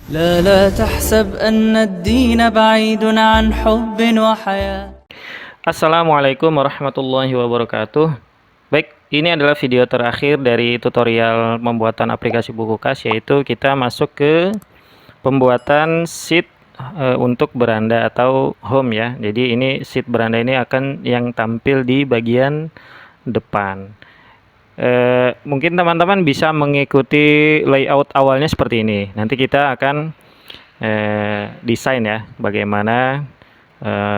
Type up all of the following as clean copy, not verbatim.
لا لا تحسب أن الدين بعيد عن حب وحياة. Assalamualaikum warahmatullahi wabarakatuh. Baik, ini adalah video terakhir dari tutorial pembuatan aplikasi buku kas, yaitu kita masuk ke pembuatan sheet untuk beranda atau home ya. Jadi ini sheet beranda ini akan yang tampil di bagian depan. Mungkin teman-teman bisa mengikuti layout awalnya seperti ini. Nanti kita akan desain ya, bagaimana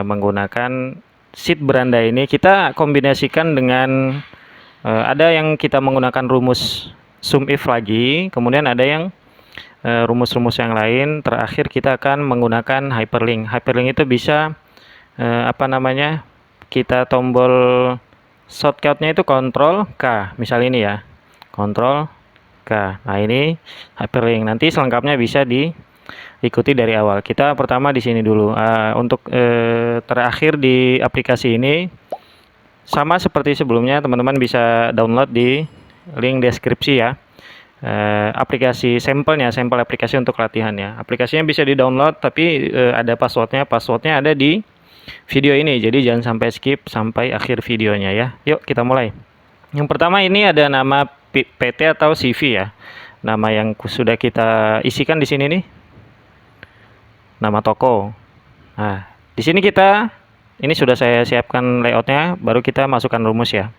menggunakan sheet beranda ini. Kita kombinasikan dengan ada yang kita menggunakan rumus sum if lagi, kemudian ada yang rumus-rumus yang lain. Terakhir kita akan menggunakan hyperlink. Hyperlink itu bisa kita tombol shortcutnya itu Ctrl K, misal ini ya, Ctrl K. Nah ini hyperlink. Nanti selengkapnya bisa diikuti dari awal. Kita pertama di sini dulu. Untuk terakhir di aplikasi ini sama seperti sebelumnya, teman-teman bisa download di link deskripsi ya. Aplikasi sampelnya, sampel aplikasi untuk latihan ya. Aplikasinya bisa di-download, tapi ada passwordnya. Passwordnya ada di video ini, jadi jangan sampai skip sampai akhir videonya ya. Yuk kita mulai. Yang pertama ini ada nama PT atau CV ya. Nama yang sudah kita isikan di sini nih. Nama toko. Nah, di sini ini sudah saya siapkan layoutnya, baru kita masukkan rumus ya.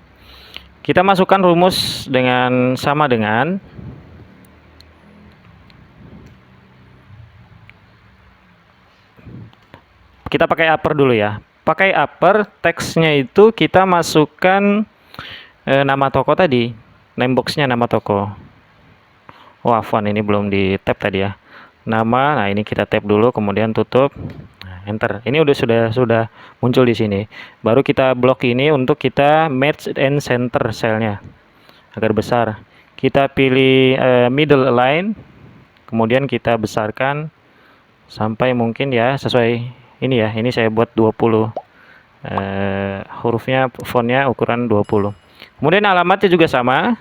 Kita masukkan rumus sama dengan kita pakai upper dulu ya. Pakai upper, teksnya itu kita masukkan nama toko tadi, name boxnya nama toko. Oh, afwan, ini belum di tab tadi ya. Nama, nah ini kita tab dulu, kemudian tutup, nah, enter. Ini sudah muncul di sini. Baru kita blok ini untuk kita match and center cell-nya agar besar. Kita pilih middle align, kemudian kita besarkan sampai mungkin ya sesuai ini ya. Ini saya buat 20. Hurufnya, fontnya ukuran 20. Kemudian alamatnya juga sama.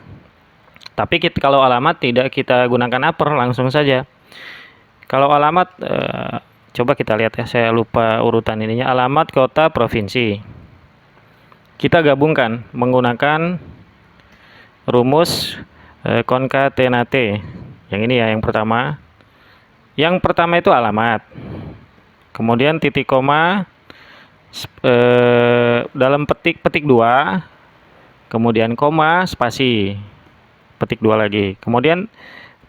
Tapi kalau alamat tidak kita gunakan upper, langsung saja. Kalau alamat, coba kita lihat ya, saya lupa urutan ininya. Alamat kota provinsi. Kita gabungkan menggunakan rumus concatenate. Yang ini ya, yang pertama. Yang pertama itu alamat. Kemudian titik koma dalam petik 2. Kemudian koma spasi petik 2 lagi. Kemudian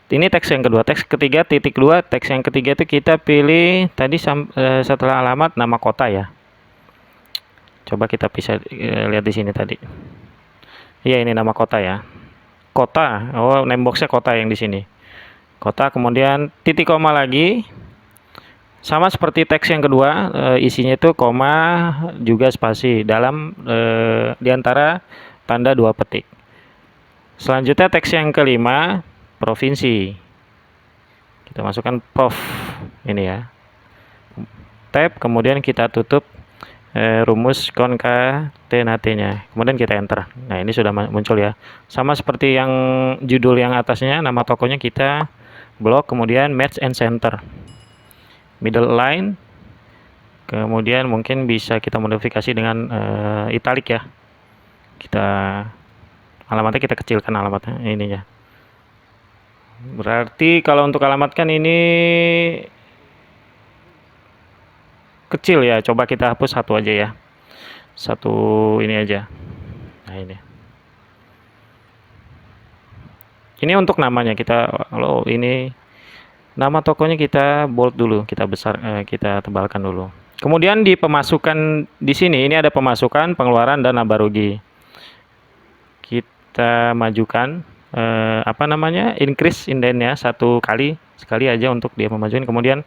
ini teks yang kedua, teks ketiga titik 2, teks yang ketiga itu kita pilih tadi setelah alamat nama kota ya. Coba kita bisa lihat di sini tadi. Iya, ini nama kota ya. Kota. Oh, name boxnya kota yang di sini. Kota, kemudian titik koma lagi. Sama seperti teks yang kedua, isinya itu koma juga spasi dalam di antara tanda 2 petik. Selanjutnya teks yang kelima, provinsi. Kita masukkan prof ini ya. Tab, kemudian kita tutup rumus concatenate-nya. Kemudian kita enter. Nah, ini sudah muncul ya. Sama seperti yang judul yang atasnya, nama tokonya kita blok, kemudian match and center. Middle line. Kemudian mungkin bisa kita modifikasi dengan italic ya. Alamatnya kita kecilkan, alamatnya ininya. Berarti kalau untuk alamat kan ini kecil ya. Coba kita hapus satu aja ya. Satu ini aja. Nah, ini. Ini untuk namanya ini nama tokonya kita bold dulu, kita tebalkan dulu. Kemudian di pemasukan di sini ini ada pemasukan, pengeluaran, dan laba rugi. Kita majukan increase indentnya sekali aja untuk dia memajukan. Kemudian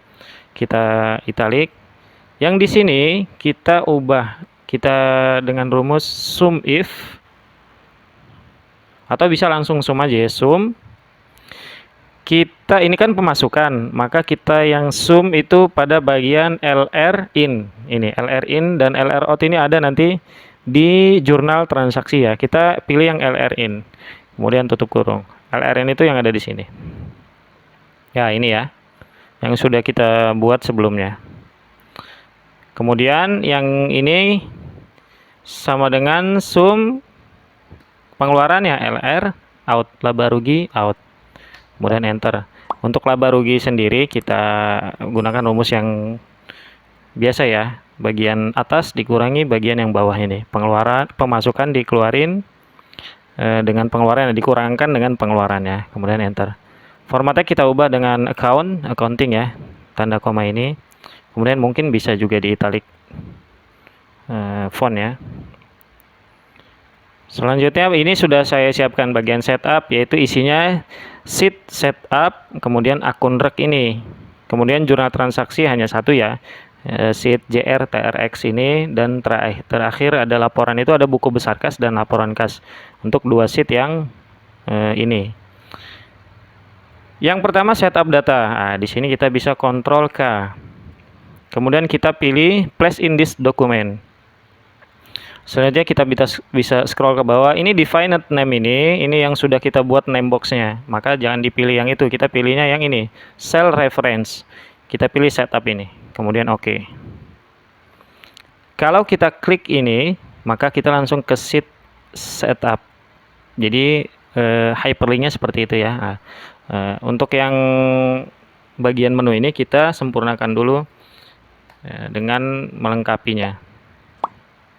kita italic. Yang di sini kita ubah dengan rumus sum if, atau bisa langsung sum aja ya, sum. Ini kan pemasukan, maka kita yang sum itu pada bagian LR in. Ini LR in dan LR out ini ada nanti di jurnal transaksi ya. Kita pilih yang LR in. Kemudian tutup kurung. LR in itu yang ada di sini. Ya, ini ya. yang sudah kita buat sebelumnya. Kemudian yang ini sama dengan sum pengeluarannya LR out, laba rugi out. Kemudian enter. Untuk laba rugi sendiri kita gunakan rumus yang biasa ya. Bagian atas dikurangi bagian yang bawah ini. Pengeluaran, pemasukan dikeluarin dengan pengeluaran dikurangkan dengan pengeluarannya. Kemudian enter. Formatnya kita ubah dengan accounting ya. Tanda koma ini. Kemudian mungkin bisa juga di italic font ya. Selanjutnya ini sudah saya siapkan bagian setup, yaitu isinya sheet setup, kemudian akun rek ini. Kemudian jurnal transaksi hanya satu ya, sheet JR TRX ini, dan terakhir ada laporan, itu ada buku besar kas dan laporan kas untuk dua sheet yang ini. Yang pertama setup data. Nah, di sini kita bisa kontrol K. Kemudian kita pilih place in this document. Selanjutnya kita bisa scroll ke bawah. Ini defined name ini yang sudah kita buat name boxnya. Maka jangan dipilih yang itu, kita pilihnya yang ini, cell reference. Kita pilih setup ini, kemudian oke. Kalau kita klik ini, maka kita langsung ke sheet setup. Jadi hyperlinknya seperti itu ya. Nah, untuk yang bagian menu ini kita sempurnakan dulu dengan melengkapinya.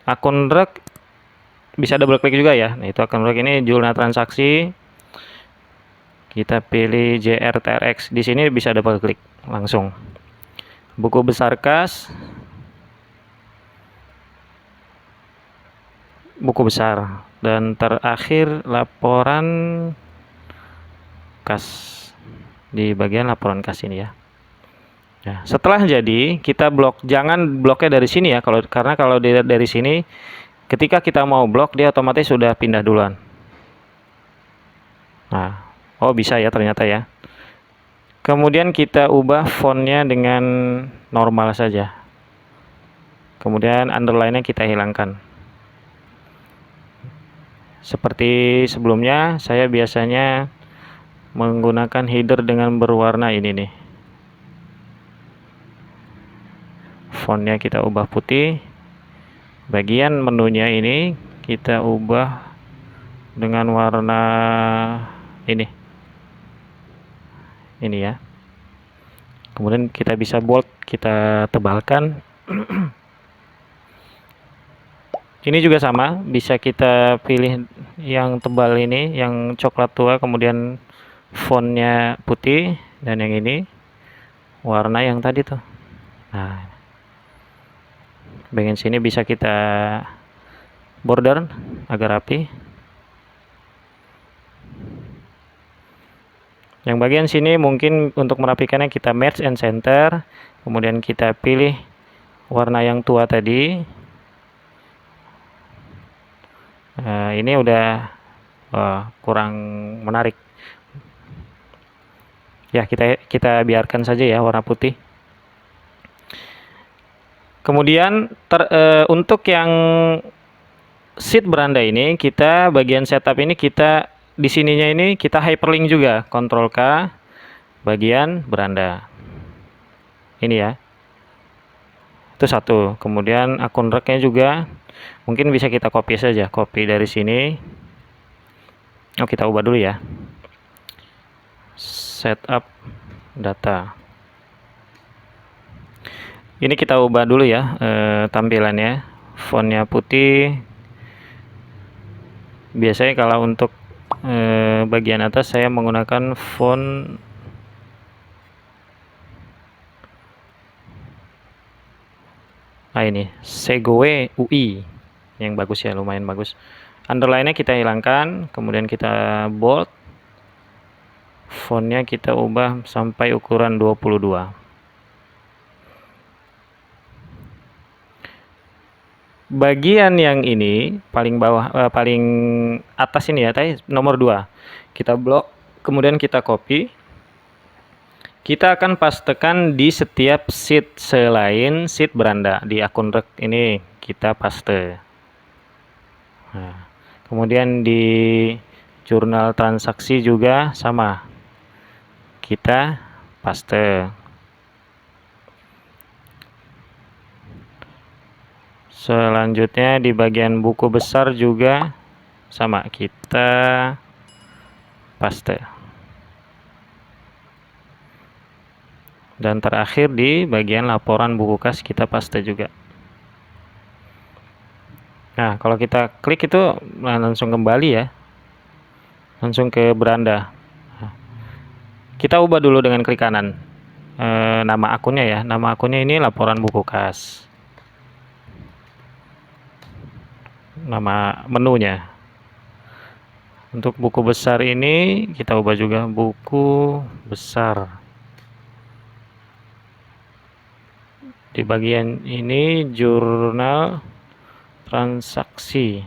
Akun rek bisa double klik juga ya. Nah, itu akun rek ini jurnal transaksi. Kita pilih JRTRX. Di sini bisa double klik langsung. Buku besar kas. Buku besar, dan terakhir laporan kas di bagian laporan kas ini ya. Nah, setelah jadi kita blok, jangan bloknya dari sini ya, karena kalau dari sini ketika kita mau blok dia otomatis sudah pindah duluan. Nah, oh bisa ya ternyata ya. Kemudian kita ubah fontnya dengan normal saja. Kemudian underline-nya kita hilangkan. Seperti sebelumnya, saya biasanya menggunakan header dengan berwarna ini nih. Fontnya kita ubah putih. Bagian menunya ini kita ubah dengan warna ini ya. Kemudian kita bisa bold, kita tebalkan. Ini juga sama, bisa kita pilih yang tebal ini, yang coklat tua, kemudian fontnya putih, dan yang ini warna yang tadi tuh. Nah, bagian sini bisa kita border agar rapi. Yang bagian sini mungkin untuk merapikannya kita merge and center, kemudian kita pilih warna yang tua tadi. Ini udah kurang menarik. Ya, kita biarkan saja ya warna putih. Kemudian untuk yang sheet beranda ini, kita bagian setup ini kita di sininya ini kita hyperlink juga, Ctrl K bagian beranda. Ini ya. Itu satu. Kemudian akun reknya juga mungkin bisa kita copy saja, copy dari sini. Oh, kita ubah dulu ya. Setup data. Ini kita ubah dulu ya tampilannya, fontnya putih. Biasanya kalau untuk bagian atas saya menggunakan font ini Segoe UI yang bagus ya, lumayan bagus. Underline-nya kita hilangkan, kemudian kita bold. Fontnya kita ubah sampai ukuran 22. Bagian yang ini paling bawah, paling atas ini ya, tadi nomor 2 kita blok, kemudian kita copy. Kita akan pastekan di setiap sheet selain sheet beranda. Di akun rek ini kita paste. Nah, kemudian di jurnal transaksi juga sama, kita paste. Selanjutnya di bagian buku besar juga sama, kita paste. Dan terakhir di bagian laporan buku kas kita paste juga. Nah, kalau kita klik itu langsung kembali ya, langsung ke beranda. Kita ubah dulu dengan klik kanan nama akunnya ya. Nama akunnya ini laporan buku kas. Nama menunya. Untuk buku besar ini kita ubah juga buku besar. Di bagian ini jurnal transaksi.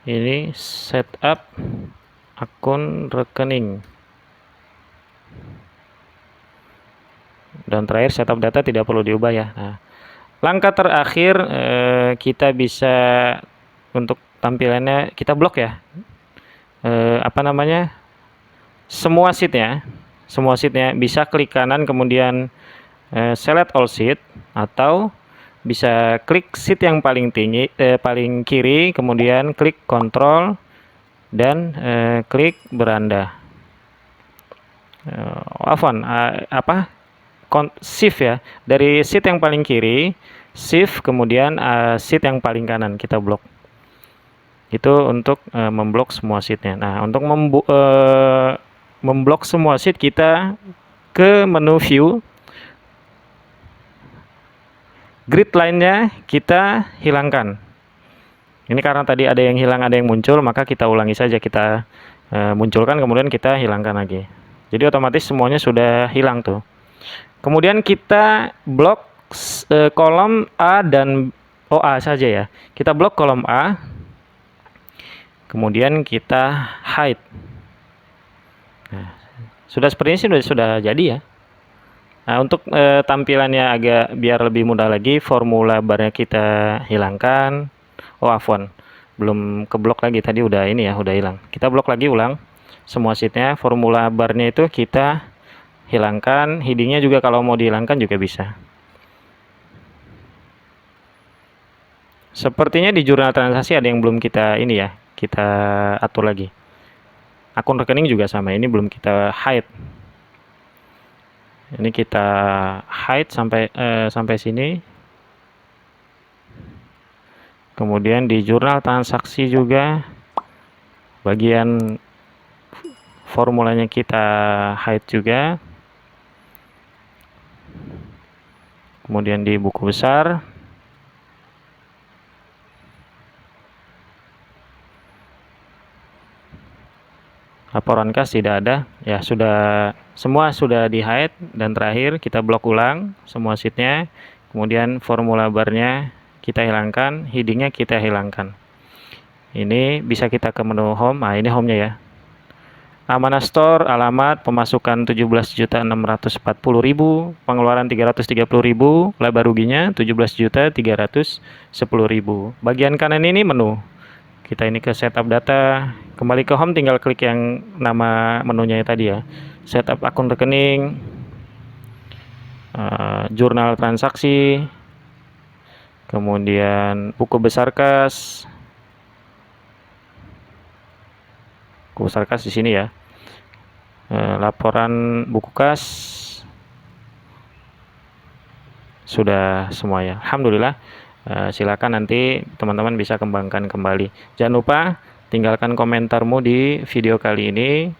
Ini setup akun rekening. Dan terakhir setup data tidak perlu diubah ya. Nah, langkah terakhir kita bisa untuk tampilannya kita blok ya. Semua sheetnya bisa klik kanan kemudian select all sheet, atau bisa klik sheet yang paling kiri kemudian klik kontrol dan klik beranda. Shift ya, dari sheet yang paling kiri shift kemudian sheet yang paling kanan kita blok. Itu untuk memblok semua sheetnya. Nah, untuk memblok semua sheet kita ke menu view, grid line-nya kita hilangkan. Ini karena tadi ada yang hilang ada yang muncul, maka kita ulangi saja, kita munculkan kemudian kita hilangkan lagi. Jadi otomatis semuanya sudah hilang tuh. Kemudian kita blok kolom A dan OA saja ya. Kita blok kolom A. Kemudian kita hide. Nah, sudah seperti ini sudah jadi ya. Nah, untuk tampilannya agak biar lebih mudah lagi, formula barnya kita hilangkan. Belum keblok lagi, tadi udah ini ya, udah hilang. Kita blok lagi ulang semua sheetnya. Formula barnya itu kita hilangkan, headingnya juga kalau mau dihilangkan juga bisa. Sepertinya di jurnal transaksi ada yang belum kita ini ya, kita atur lagi. Akun rekening juga sama, ini belum kita hide. Ini kita hide sampai sini. Kemudian di jurnal transaksi juga bagian formulanya kita hide juga. Kemudian di buku besar laporan kas tidak ada ya, semua sudah di hide. Dan terakhir kita blok ulang semua sheetnya, kemudian formula barnya kita hilangkan, headingnya kita hilangkan. Ini bisa kita ke menu home. Nah, ini home-nya ya. Amanah Store, alamat, pemasukan 17.640.000, pengeluaran 330.000, laba ruginya 17.310.000. Bagian kanan ini menu. Kita ini ke setup data, kembali ke home, tinggal klik yang nama menunya tadi ya. Setup akun rekening, jurnal transaksi, kemudian buku besar kas. Di sini ya, laporan buku kas sudah semua ya, alhamdulillah. Silakan nanti teman-teman bisa kembangkan kembali. Jangan lupa tinggalkan komentarmu di video kali ini,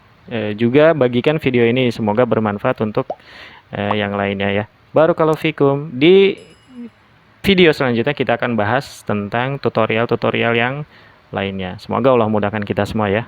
juga bagikan video ini, semoga bermanfaat untuk yang lainnya ya. Barakallahu fikum. Di video selanjutnya kita akan bahas tentang tutorial-tutorial yang lainnya. Semoga Allah mudahkan kita semua ya.